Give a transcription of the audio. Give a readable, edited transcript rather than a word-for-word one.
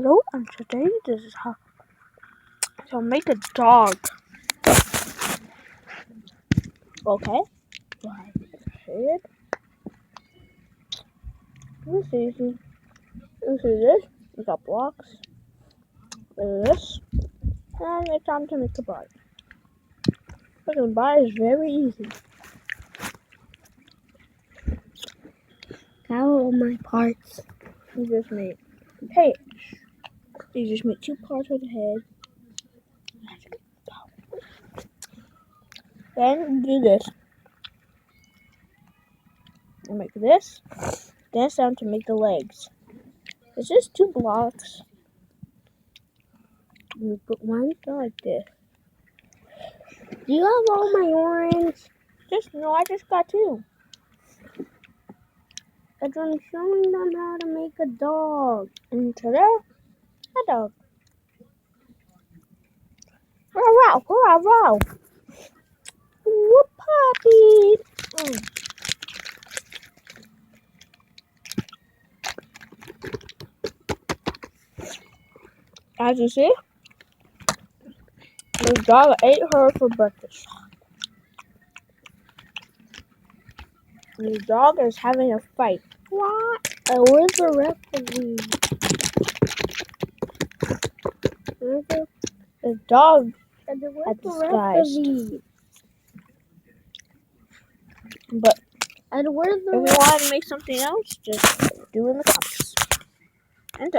Hello, and today this is how to make a dog. Okay, right here. This is easy. This is this. We got blocks. This, and it's time to make the body. Making the body is very easy. Got all my parts. You just make a page. You just make 2 parts of the head. Then do this. You make this. Then it's time to make the legs. It's just 2 blocks. You put one like this. Do you have all my orange? I just got 2. Because I'm showing them how to make a dog. And ta-da, a dog. Wow, wow, wow. Whoop, puppy. As you see, the dog ate her for breakfast. The dog is having a fight. What? Where's the rest of these? The dog Where's the had rest of disguised. these? But And where's the if you want to make something else, just do in the comments. And